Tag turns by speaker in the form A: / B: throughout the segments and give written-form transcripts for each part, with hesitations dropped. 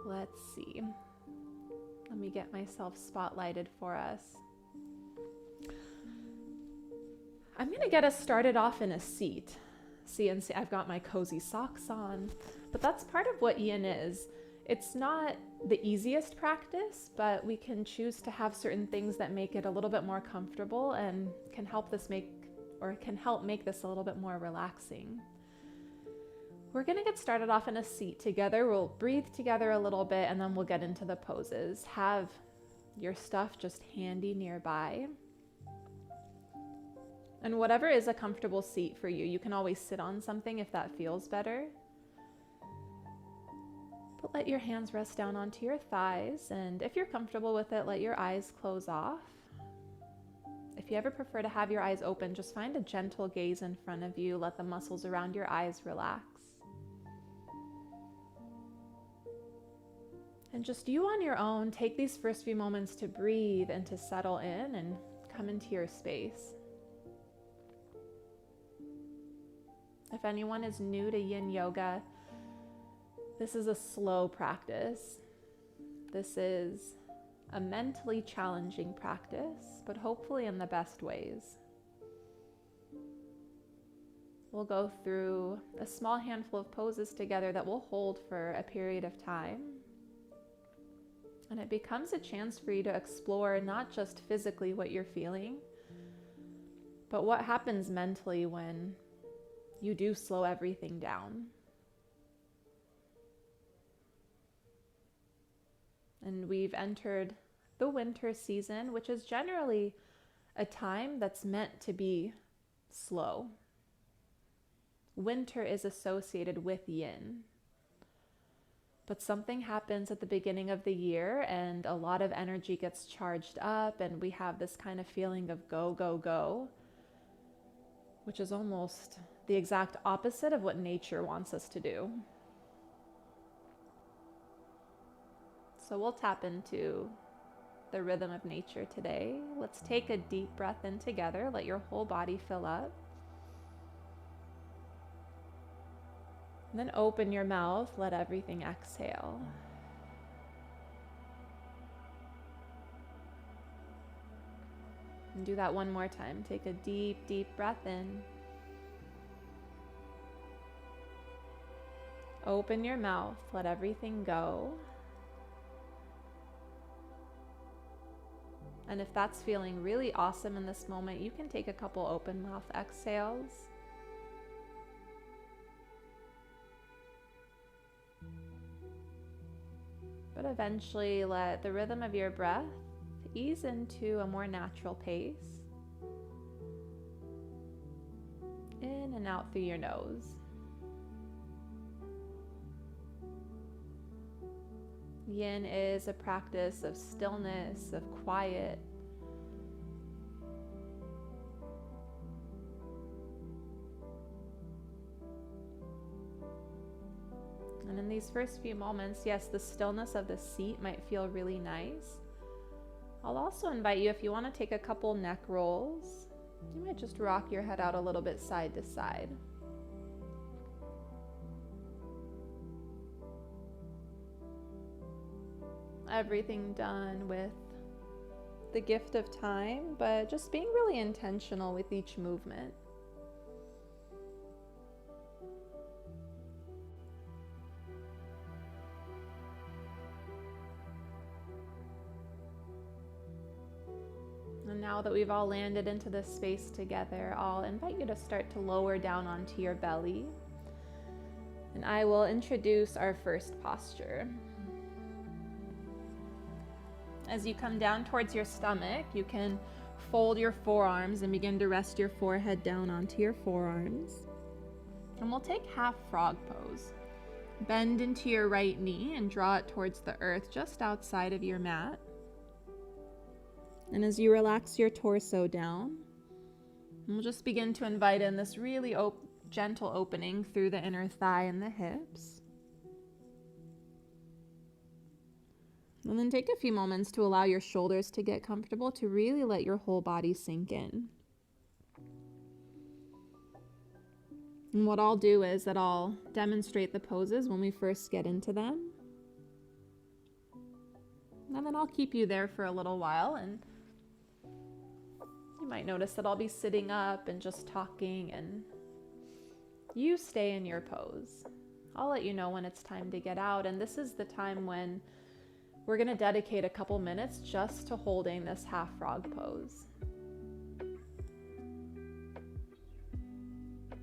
A: Let's see. Let me get myself spotlighted for us. I'm going to get us started off in a seat. See, I've got my cozy socks on, but that's part of what yin is. It's not the easiest practice, but we can choose to have certain things that make it a little bit more comfortable and can help make this a little bit more relaxing. We're going to get started off in a seat together. We'll breathe together a little bit and then we'll get into the poses. Have your stuff just handy nearby. And whatever is a comfortable seat for you, you can always sit on something if that feels better. But let your hands rest down onto your thighs, and if you're comfortable with it, let your eyes close off. If you ever prefer to have your eyes open, just find a gentle gaze in front of you. Let the muscles around your eyes relax. And just you on your own, take these first few moments to breathe and to settle in and come into your space. If anyone is new to yin yoga, this is a slow practice. This is a mentally challenging practice, but hopefully in the best ways. We'll go through a small handful of poses together that we'll hold for a period of time. And it becomes a chance for you to explore not just physically what you're feeling, but what happens mentally when you do slow everything down. And we've entered the winter season, which is generally a time that's meant to be slow. Winter is associated with yin. But something happens at the beginning of the year and a lot of energy gets charged up and we have this kind of feeling of go, go, go, which is almost the exact opposite of what nature wants us to do. So we'll tap into the rhythm of nature today. Let's take a deep breath in together. Let your whole body fill up. And then open your mouth. Let everything exhale. And do that one more time. Take a deep, deep breath in. Open your mouth. Let everything go. And if that's feeling really awesome in this moment, you can take a couple open mouth exhales. But eventually let the rhythm of your breath ease into a more natural pace. In and out through your nose. Yin is a practice of stillness, of quiet. And in these first few moments, yes, the stillness of the seat might feel really nice. I'll also invite you, if you want to take a couple neck rolls, you might just rock your head out a little bit side to side. Everything done with the gift of time, but just being really intentional with each movement. And now that we've all landed into this space together, I'll invite you to start to lower down onto your belly. And I will introduce our first posture. As you come down towards your stomach, you can fold your forearms and begin to rest your forehead down onto your forearms. And we'll take half frog pose. Bend into your right knee and draw it towards the earth just outside of your mat. And as you relax your torso down, we'll just begin to invite in this really gentle opening through the inner thigh and the hips. And then take a few moments to allow your shoulders to get comfortable, to really let your whole body sink in. And what I'll do is that I'll demonstrate the poses when we first get into them. And then I'll keep you there for a little while, and you might notice that I'll be sitting up and just talking, and you stay in your pose. I'll let you know when it's time to get out, and this is the time when we're going to dedicate a couple minutes just to holding this half frog pose.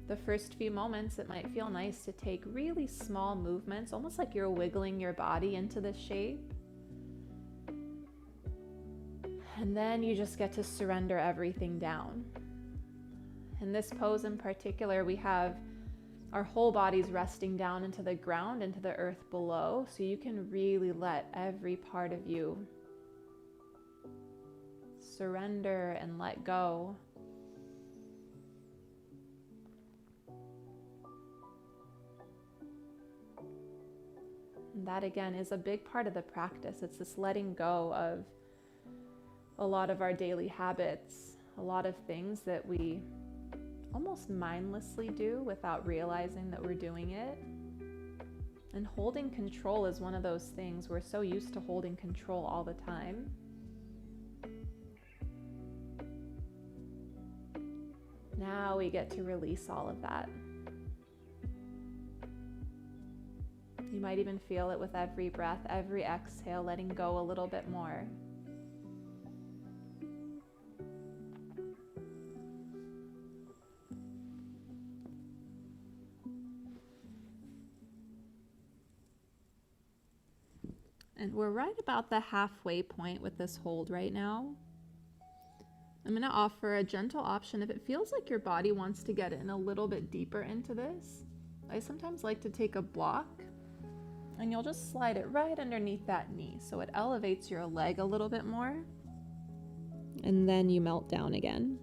A: The first few moments, it might feel nice to take really small movements, almost like you're wiggling your body into this shape. And then you just get to surrender everything down. In this pose in particular, we have our whole bodies resting down into the ground, into the earth below, so you can really let every part of you surrender and let go. And that again is a big part of the practice. It's this letting go of a lot of our daily habits, a lot of things that we almost mindlessly do without realizing that we're doing it. And holding control is one of those things. We're so used to holding control all the time. Now we get to release all of that. You might even feel it with every breath, every exhale, letting go a little bit more. And we're right about the halfway point with this hold right now. I'm going to offer a gentle option if it feels like your body wants to get in a little bit deeper into this. I sometimes like to take a block, and you'll just slide it right underneath that knee so it elevates your leg a little bit more, and then you melt down again.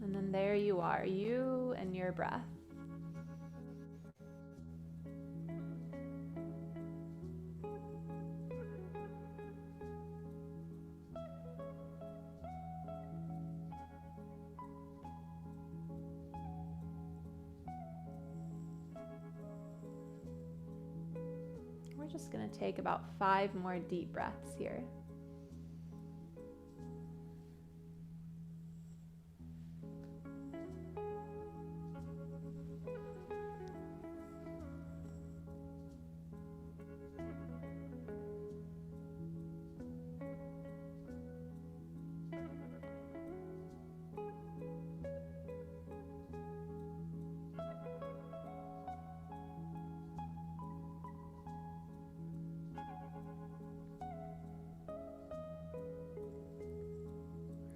A: And then there you are, you and your breath. We're just going to take about 5 more deep breaths here.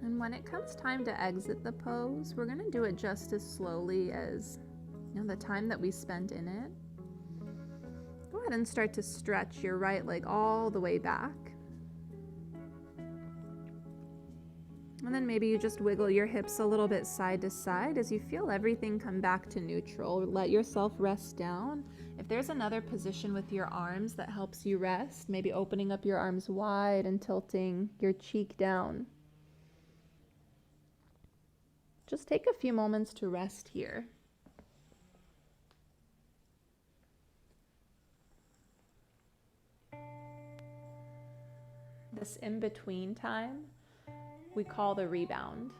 A: And when it comes time to exit the pose, we're going to do it just as slowly as the time that we spent in it. Go ahead and start to stretch your right leg all the way back. And then maybe you just wiggle your hips a little bit side to side as you feel everything come back to neutral. Let yourself rest down. If there's another position with your arms that helps you rest, maybe opening up your arms wide and tilting your cheek down. Just take a few moments to rest here. This in-between time, we call the rebound.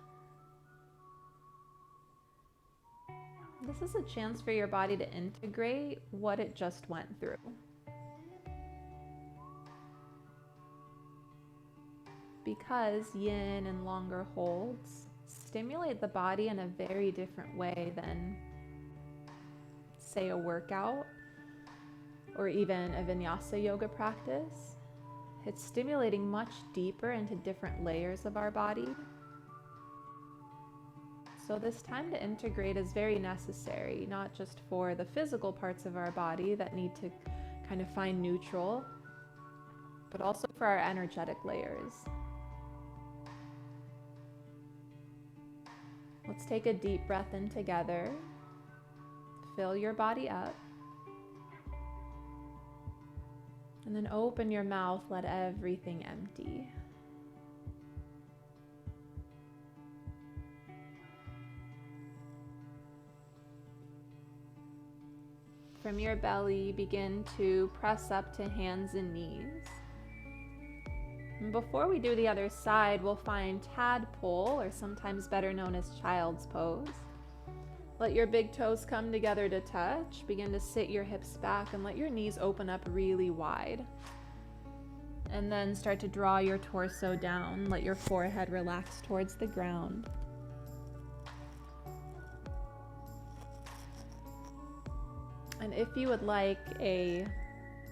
A: This is a chance for your body to integrate what it just went through. Because yin and longer holds stimulate the body in a very different way than, say, a workout or even a vinyasa yoga practice. It's stimulating much deeper into different layers of our body. So this time to integrate is very necessary, not just for the physical parts of our body that need to kind of find neutral, but also for our energetic layers. Let's take a deep breath in together. Fill your body up. And then open your mouth, let everything empty. from your belly, begin to press up to hands and knees. And before we do the other side, we'll find tadpole, or sometimes better known as child's pose. Let your big toes come together to touch. Begin to sit your hips back and let your knees open up really wide. And then start to draw your torso down. Let your forehead relax towards the ground. And if you would like a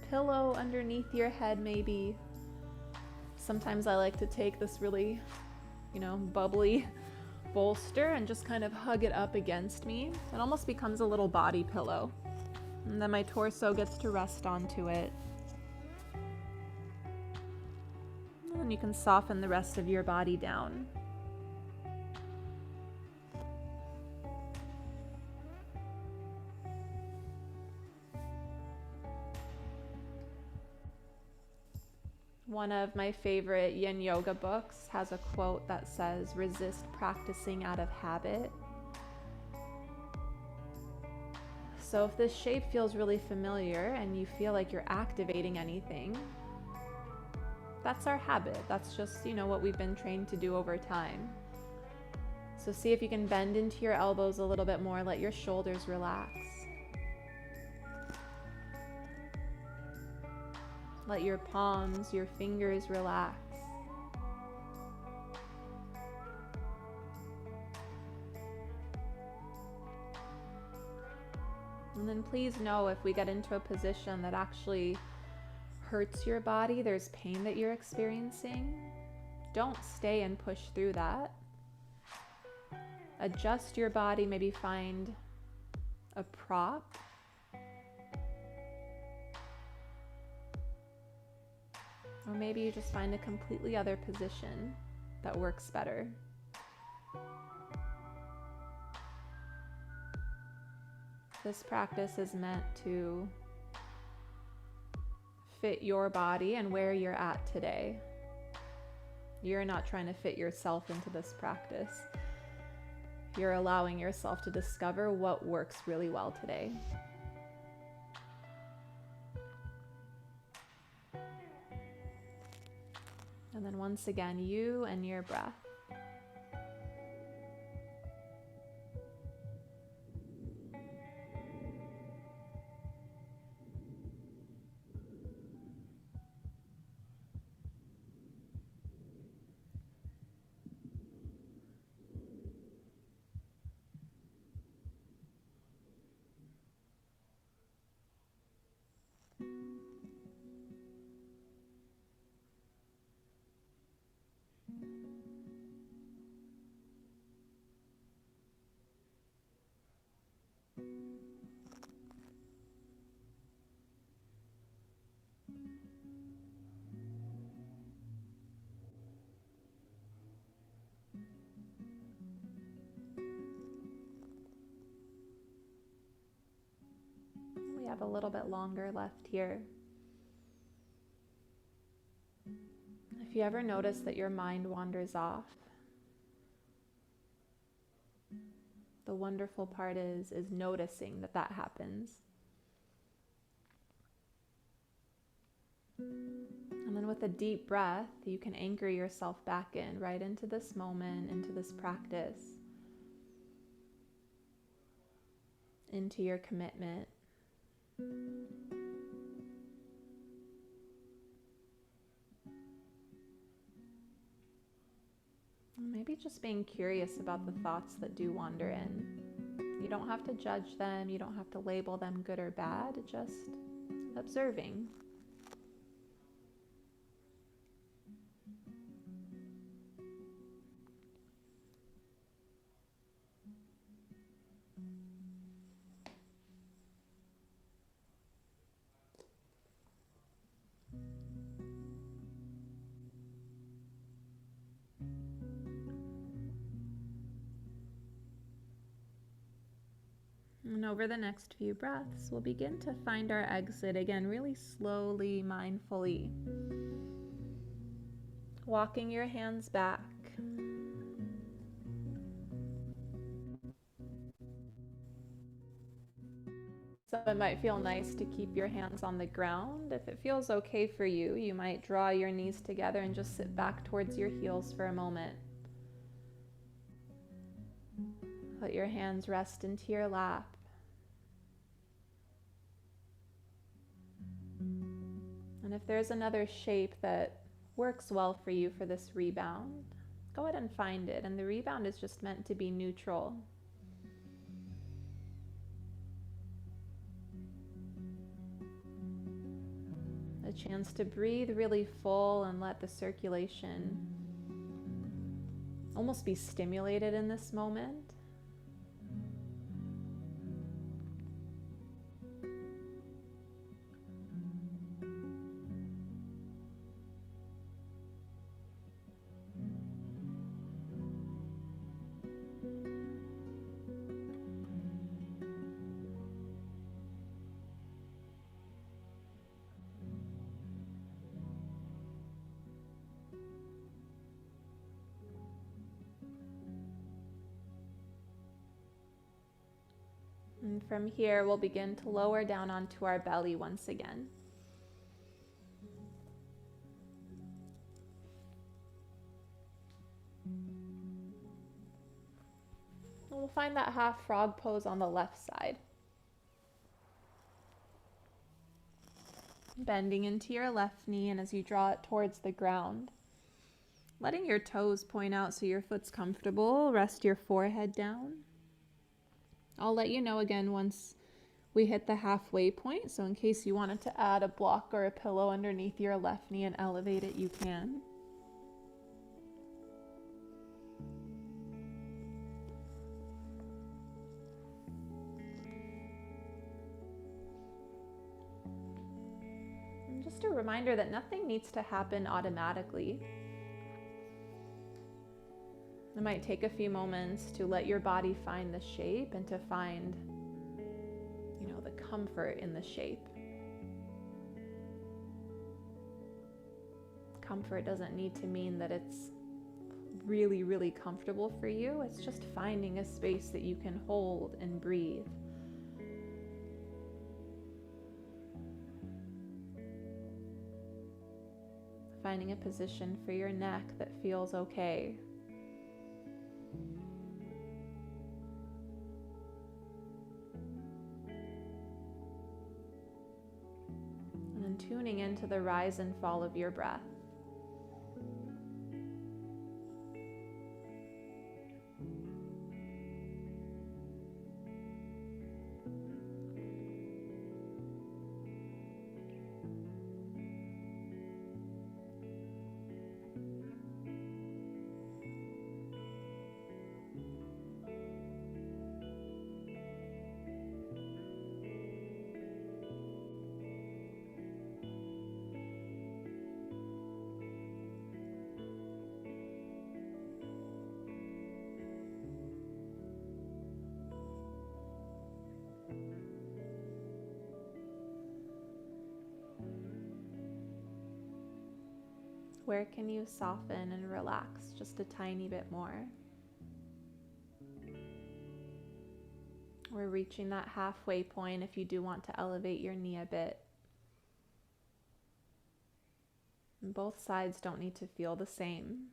A: pillow underneath your head, maybe. Sometimes I like to take this really, bubbly bolster and just kind of hug it up against me. It almost becomes a little body pillow. And then my torso gets to rest onto it. And you can soften the rest of your body down. One of my favorite yin yoga books has a quote that says, "Resist practicing out of habit." So if this shape feels really familiar and you feel like you're activating anything, that's our habit. That's just, what we've been trained to do over time. So see if you can bend into your elbows a little bit more. Let your shoulders relax. Let your palms, your fingers relax. And then please know if we get into a position that actually hurts your body, there's pain that you're experiencing, don't stay and push through that. Adjust your body, maybe find a prop. Or maybe you just find a completely other position that works better. This practice is meant to fit your body and where you're at today. You're not trying to fit yourself into this practice. You're allowing yourself to discover what works really well today. And then once again, you and your breath. We have a little bit longer left here. If you ever notice that your mind wanders off, the wonderful part is noticing that happens. And then with a deep breath, you can anchor yourself back in, right into this moment, into this practice, into your commitment. Maybe just being curious about the thoughts that do wander in. You don't have to judge them, you don't have to label them good or bad, just observing. And over the next few breaths, we'll begin to find our exit again, really slowly, mindfully. Walking your hands back. So it might feel nice to keep your hands on the ground. If it feels okay for you, you might draw your knees together and just sit back towards your heels for a moment. Let your hands rest into your lap. And if there's another shape that works well for you for this rebound, go ahead and find it. And the rebound is just meant to be neutral. A chance to breathe really full and let the circulation almost be stimulated in this moment. And from here, we'll begin to lower down onto our belly once again. And we'll find that half frog pose on the left side. Bending into your left knee, and as you draw it towards the ground, letting your toes point out so your foot's comfortable, rest your forehead down. I'll let you know again once we hit the halfway point, so in case you wanted to add a block or a pillow underneath your left knee and elevate it, you can. And just a reminder that nothing needs to happen automatically. It might take a few moments to let your body find the shape and to find, the comfort in the shape. Comfort doesn't need to mean that it's really, really comfortable for you. It's just finding a space that you can hold and breathe. Finding a position for your neck that feels okay. Tuning into the rise and fall of your breath. Where can you soften and relax just a tiny bit more? We're reaching that halfway point if you do want to elevate your knee a bit. And both sides don't need to feel the same.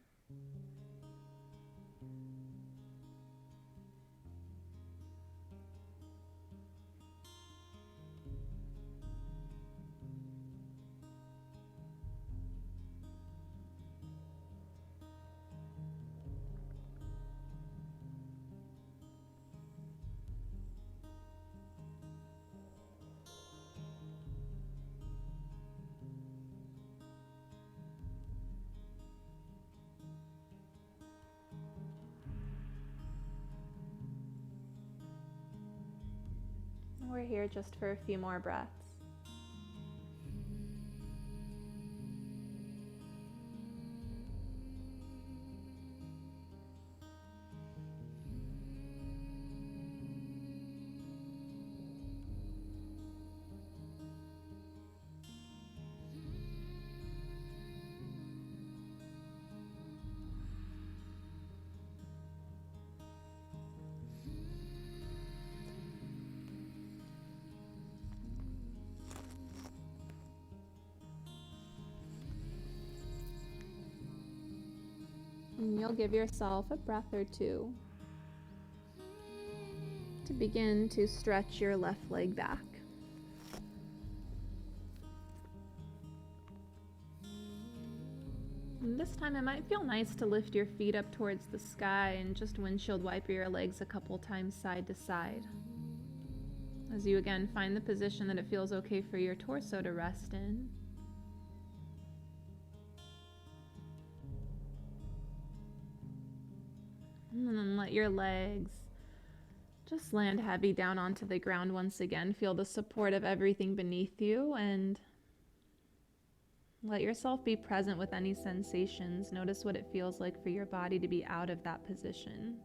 A: We're here just for a few more breaths. And you'll give yourself a breath or two to begin to stretch your left leg back. And this time it might feel nice to lift your feet up towards the sky and just windshield wiper your legs a couple times side to side. As you again find the position that it feels okay for your torso to rest in. And then let your legs just land heavy down onto the ground once again. Feel the support of everything beneath you and let yourself be present with any sensations. Notice what it feels like for your body to be out of that position.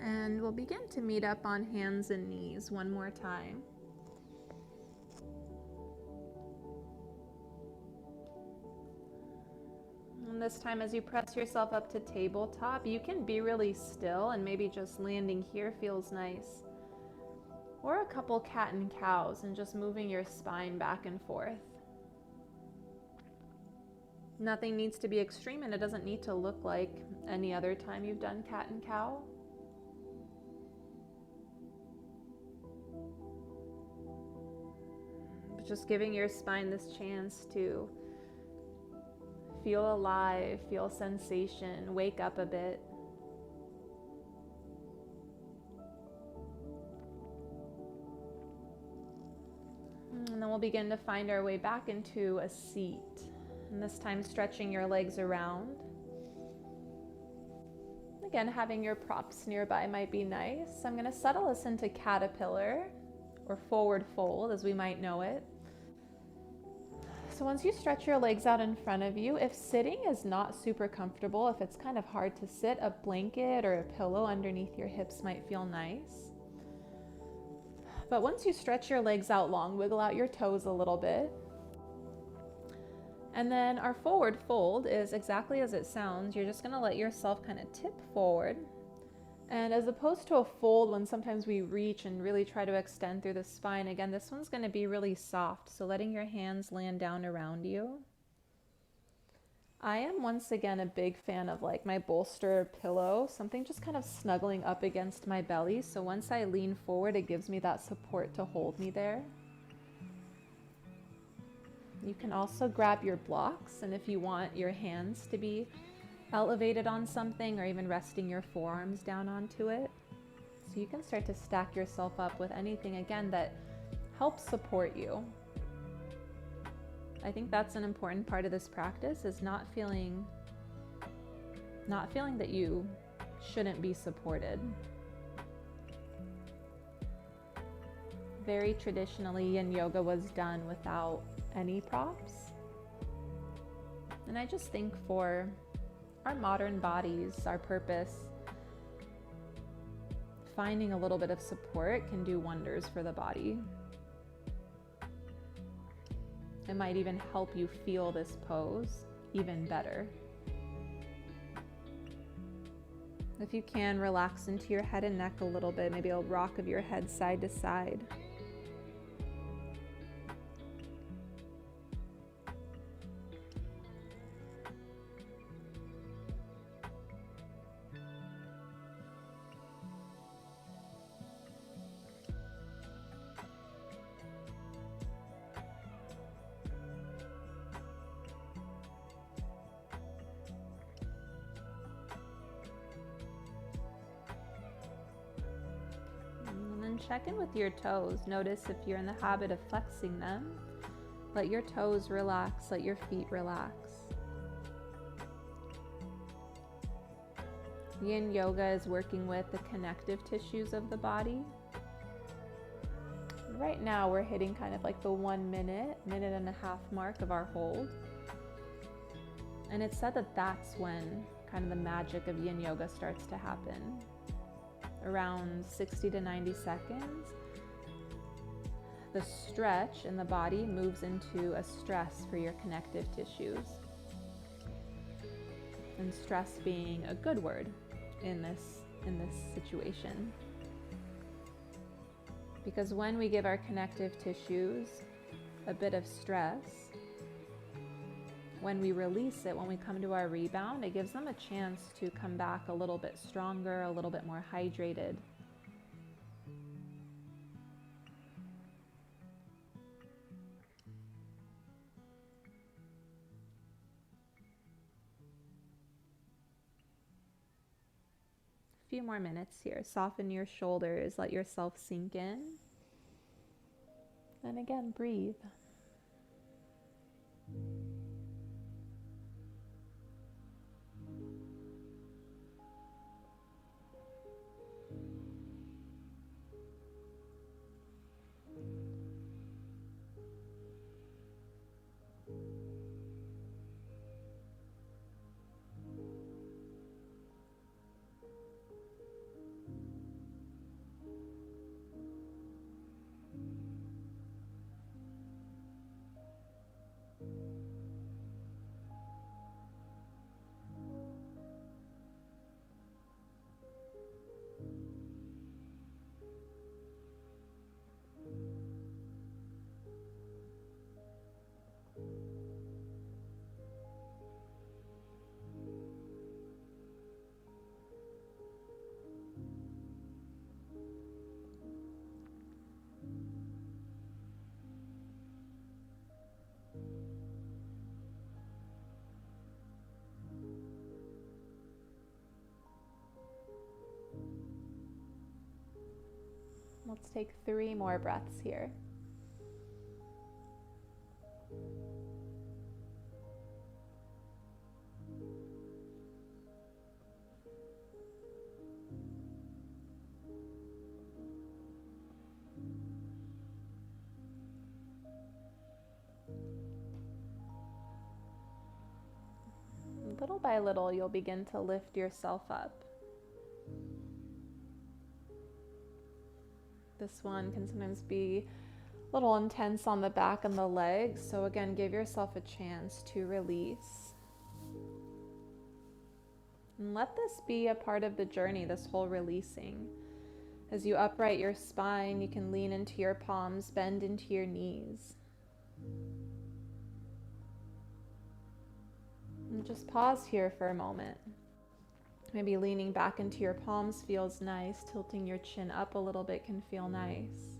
A: And we'll begin to meet up on hands and knees one more time. And this time as you press yourself up to tabletop, you can be really still and maybe just landing here feels nice. Or a couple cat and cows and just moving your spine back and forth. Nothing needs to be extreme and it doesn't need to look like any other time you've done cat and cow. Just giving your spine this chance to feel alive, feel sensation, wake up a bit. And then we'll begin to find our way back into a seat. And this time stretching your legs around. Again, having your props nearby might be nice. I'm going to settle us into caterpillar or forward fold as we might know it. So once you stretch your legs out in front of you, if sitting is not super comfortable, if it's kind of hard to sit, a blanket or a pillow underneath your hips might feel nice. But once you stretch your legs out long, wiggle out your toes a little bit. And then our forward fold is exactly as it sounds. You're just going to let yourself kind of tip forward. And as opposed to a fold when sometimes we reach and really try to extend through the spine, again, this one's going to be really soft. So letting your hands land down around you. I am once again a big fan of like my bolster pillow, something just kind of snuggling up against my belly. So once I lean forward, it gives me that support to hold me there. You can also grab your blocks, and if you want your hands to be elevated on something or even resting your forearms down onto it. So you can start to stack yourself up with anything, again, that helps support you. I think that's an important part of this practice, is not feeling that you shouldn't be supported. Very traditionally, yin yoga was done without any props. And I just think for our modern bodies, our purpose, finding a little bit of support can do wonders for the body. It might even help you feel this pose even better. If you can, relax into your head and neck a little bit, maybe a rock of your head side to side. Check in with your toes. Notice if you're in the habit of flexing them. Let your toes relax, let your feet relax. Yin yoga is working with the connective tissues of the body. right now we're hitting kind of like the 1 minute, minute and a half mark of our hold. And it's said that that's when kind of the magic of yin yoga starts to happen. Around 60 to 90 seconds, the stretch in the body moves into a stress for your connective tissues. And stress being a good word in this situation. Because when we give our connective tissues a bit of stress, when we release it, when we come to our rebound, it gives them a chance to come back a little bit stronger, a little bit more hydrated. A few more minutes here. Soften your shoulders, let yourself sink in. And again, breathe. Let's take 3 more breaths here. Little by little, you'll begin to lift yourself up. This one can sometimes be a little intense on the back and the legs, so again, give yourself a chance to release. And let this be a part of the journey, this whole releasing. As you upright your spine, you can lean into your palms, bend into your knees. And just pause here for a moment. Maybe leaning back into your palms feels nice. Tilting your chin up a little bit can feel nice.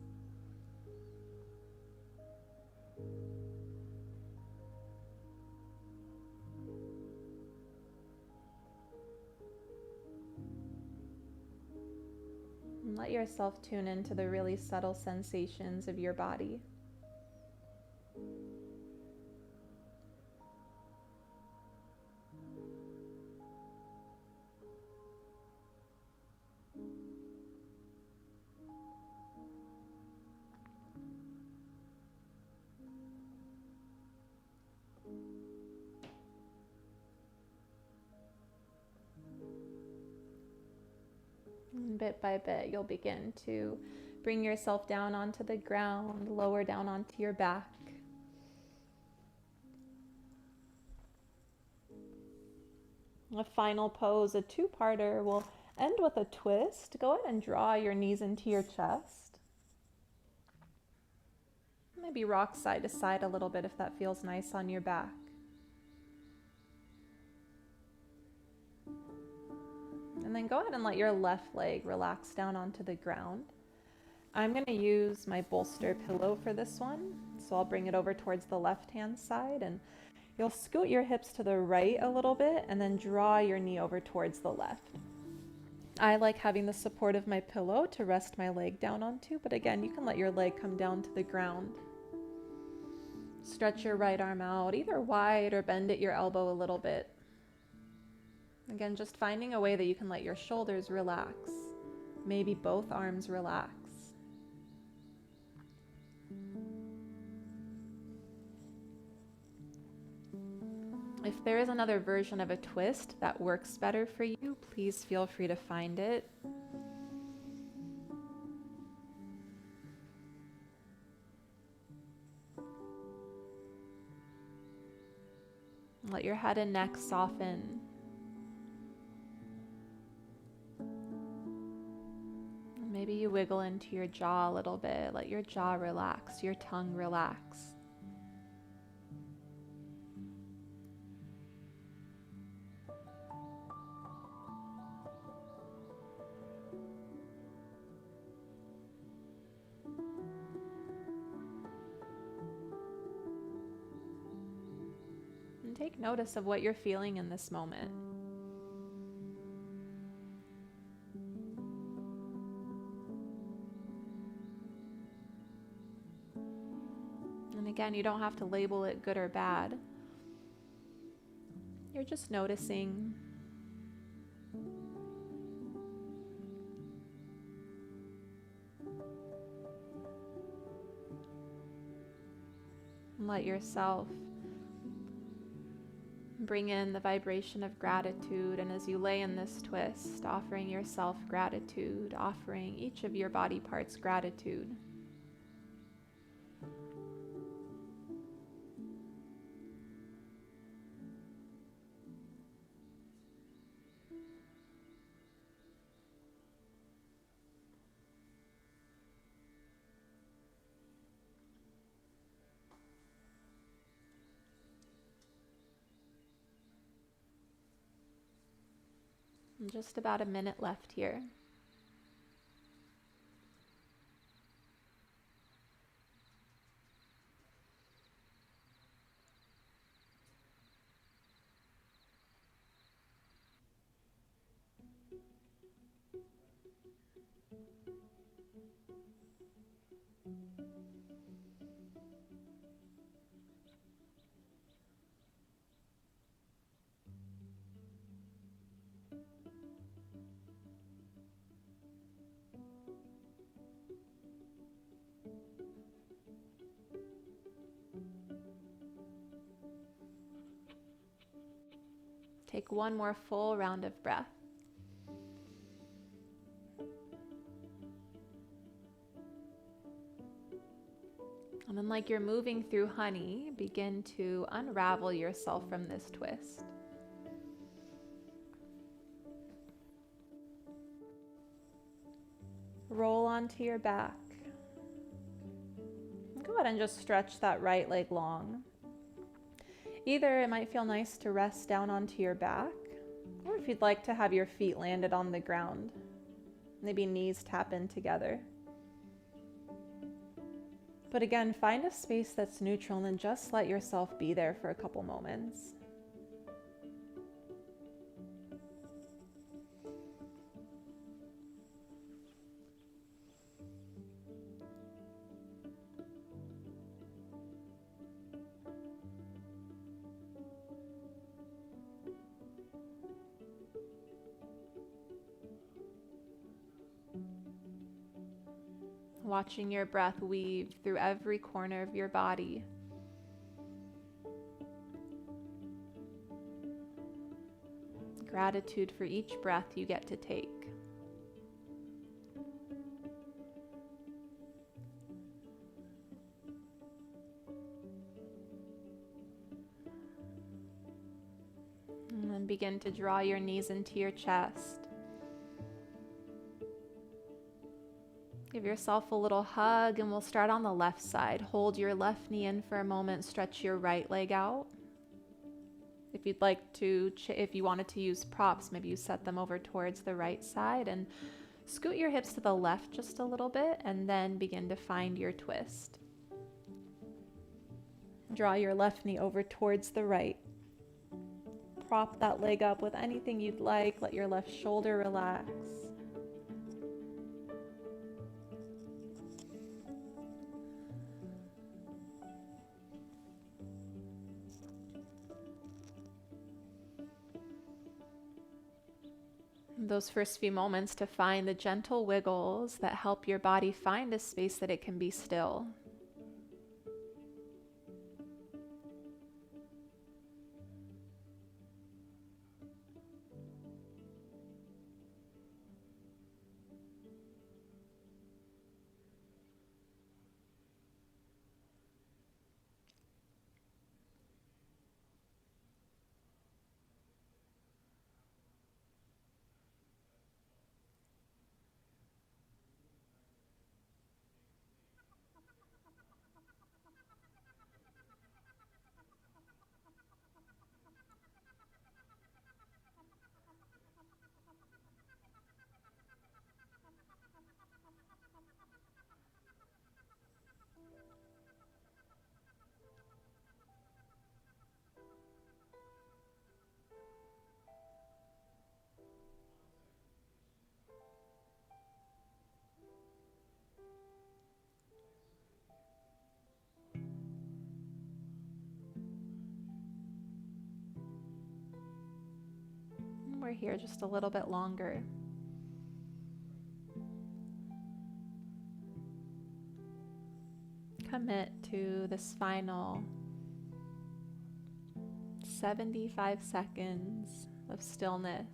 A: And let yourself tune into the really subtle sensations of your body. And bit by bit, you'll begin to bring yourself down onto the ground, lower down onto your back. A final pose, a two-parter, will end with a twist. Go ahead and draw your knees into your chest. Maybe rock side to side a little bit if that feels nice on your back. And then go ahead and let your left leg relax down onto the ground. I'm going to use my bolster pillow for this one. So I'll bring it over towards the left-hand side, and you'll scoot your hips to the right a little bit and then draw your knee over towards the left. I like having the support of my pillow to rest my leg down onto, but again, you can let your leg come down to the ground. Stretch your right arm out, either wide or bend at your elbow a little bit. Again, just finding a way that you can let your shoulders relax. Maybe both arms relax. If there is another version of a twist that works better for you, please feel free to find it. Let your head and neck soften. Maybe you wiggle into your jaw a little bit. Let your jaw relax, your tongue relax. And take notice of what you're feeling in this moment. And again, you don't have to label it good or bad. You're just noticing. And let yourself bring in the vibration of gratitude. And as you lay in this twist, offering yourself gratitude, offering each of your body parts gratitude. And just about a minute left here. Take one more full round of breath. And then, like you're moving through honey, begin to unravel yourself from this twist. Roll onto your back. Go ahead and just stretch that right leg long. Either it might feel nice to rest down onto your back, or if you'd like to have your feet landed on the ground, maybe knees tap in together. But again, find a space that's neutral and then just let yourself be there for a couple moments. Watching your breath weave through every corner of your body. Gratitude for each breath you get to take. And then begin to draw your knees into your chest. Give yourself a little hug, and we'll start on the left side. Hold your left knee in for a moment, stretch your right leg out. If you'd like to, if you wanted to use props, maybe you set them over towards the right side and scoot your hips to the left just a little bit, and then begin to find your twist. Draw your left knee over towards the right. Prop that leg up with anything you'd like. Let your left shoulder relax. Those first few moments to find the gentle wiggles that help your body find a space that it can be still. we're here just a little bit longer. Commit to this final 75 seconds of stillness.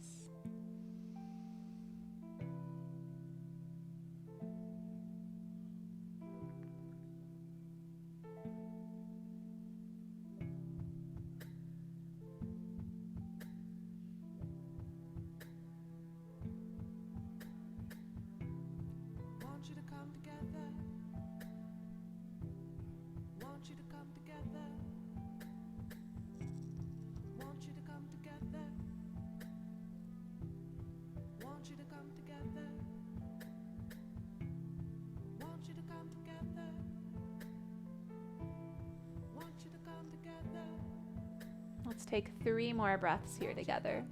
A: Let's take 3 more breaths here together.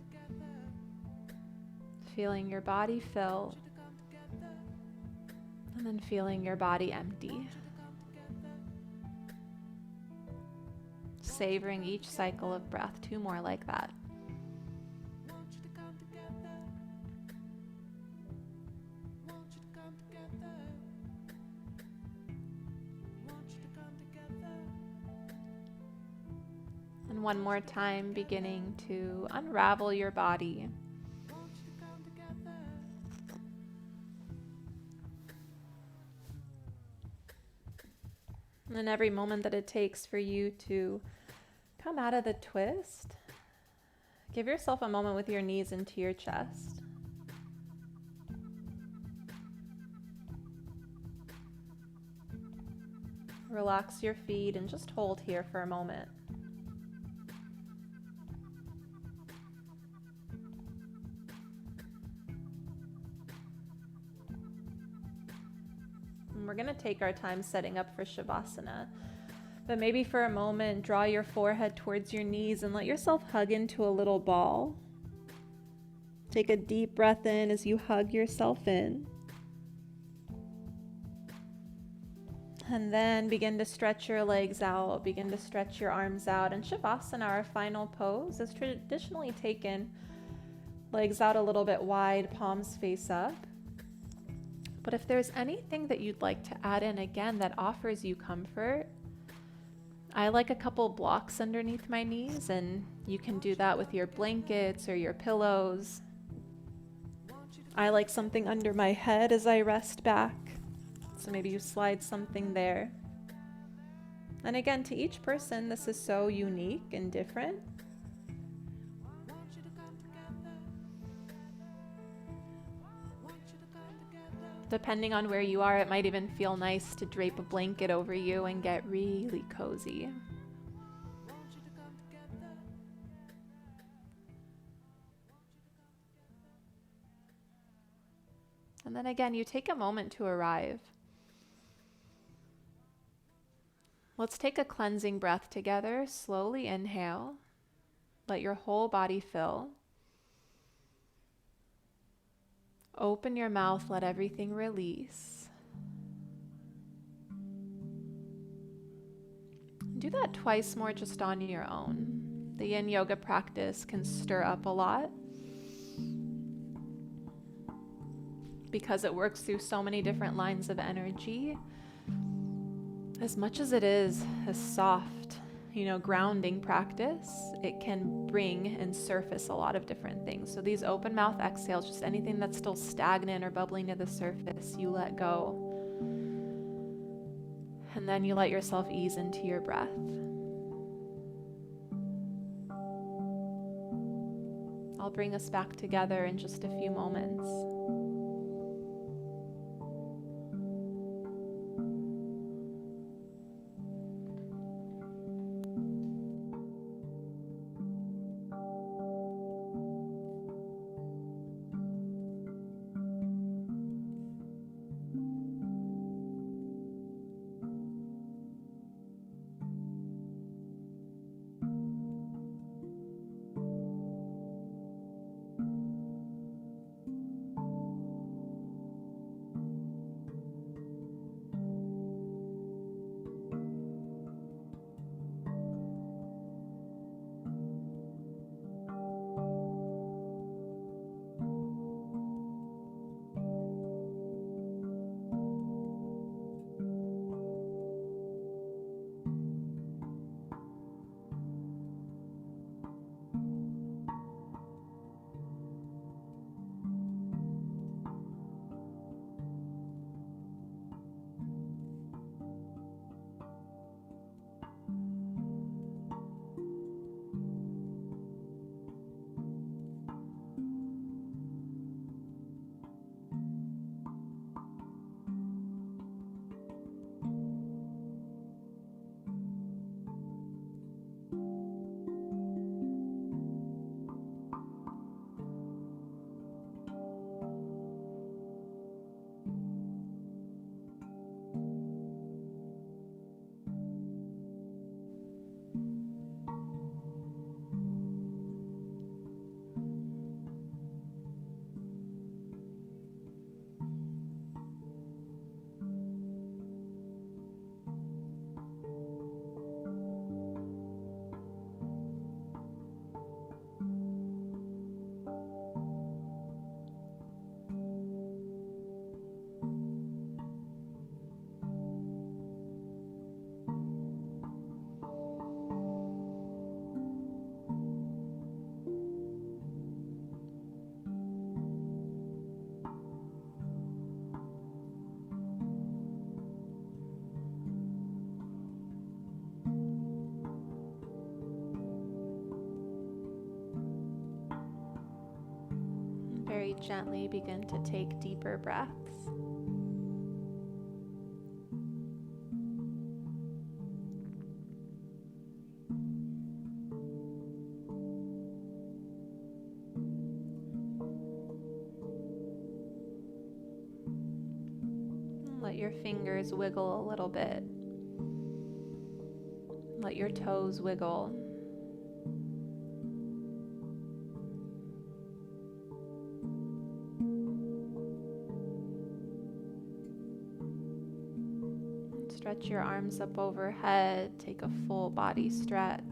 A: Feeling your body fill, and then feeling your body empty. Savoring each cycle of breath. 2 more like that. And one more time, beginning to unravel your body. And every moment that it takes for you to come out of the twist, give yourself a moment with your knees into your chest. Relax your feet and just hold here for a moment. And we're going to take our time setting up for Shavasana. But maybe for a moment, draw your forehead towards your knees and let yourself hug into a little ball. Take a deep breath in as you hug yourself in. And then begin to stretch your legs out, begin to stretch your arms out. And Shavasana, our final pose, is traditionally taken legs out a little bit wide, palms face up. But if there's anything that you'd like to add in again that offers you comfort, I like a couple blocks underneath my knees, and you can do that with your blankets or your pillows. I like something under my head as I rest back. So maybe you slide something there. And again, to each person, this is so unique and different. Depending on where you are, it might even feel nice to drape a blanket over you and get really cozy. And then again, you take a moment to arrive. Let's take a cleansing breath together. Slowly inhale. Let your whole body fill. Open your mouth, let everything release. Do that twice more just on your own. The yin yoga practice can stir up a lot because it works through so many different lines of energy. As much as it is a soft, grounding practice, it can bring and surface a lot of different things. So these open mouth exhales, just anything that's still stagnant or bubbling to the surface, you let go. And then you let yourself ease into your breath. I'll bring us back together in just a few moments. gently begin to take deeper breaths. Let your fingers wiggle a little bit. Let your toes wiggle. Stretch your arms up overhead. Take a full body stretch.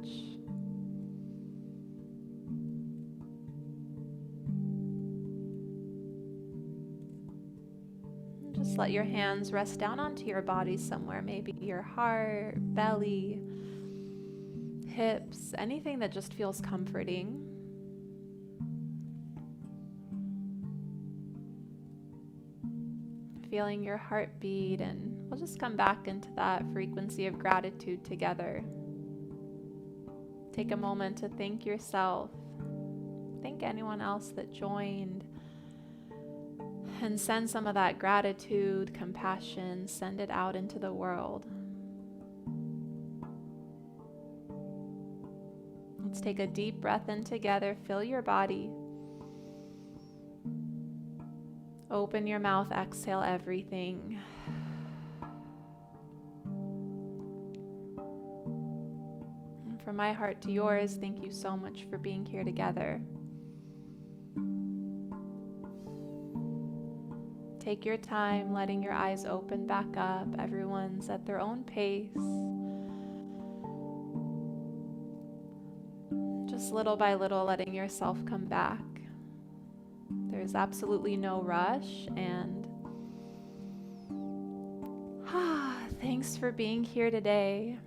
A: Just let your hands rest down onto your body somewhere, maybe your heart, belly, hips, anything that just feels comforting. Feeling your heartbeat, and we'll just come back into that frequency of gratitude together. Take a moment to thank yourself, thank anyone else that joined, and send some of that gratitude, compassion, send it out into the world. Let's take a deep breath in together, fill your body. Open your mouth, exhale everything. And from my heart to yours, thank you so much for being here together. Take your time, letting your eyes open back up. Everyone's at their own pace. Just little by little, letting yourself come back. There's absolutely no rush, and thanks for being here today.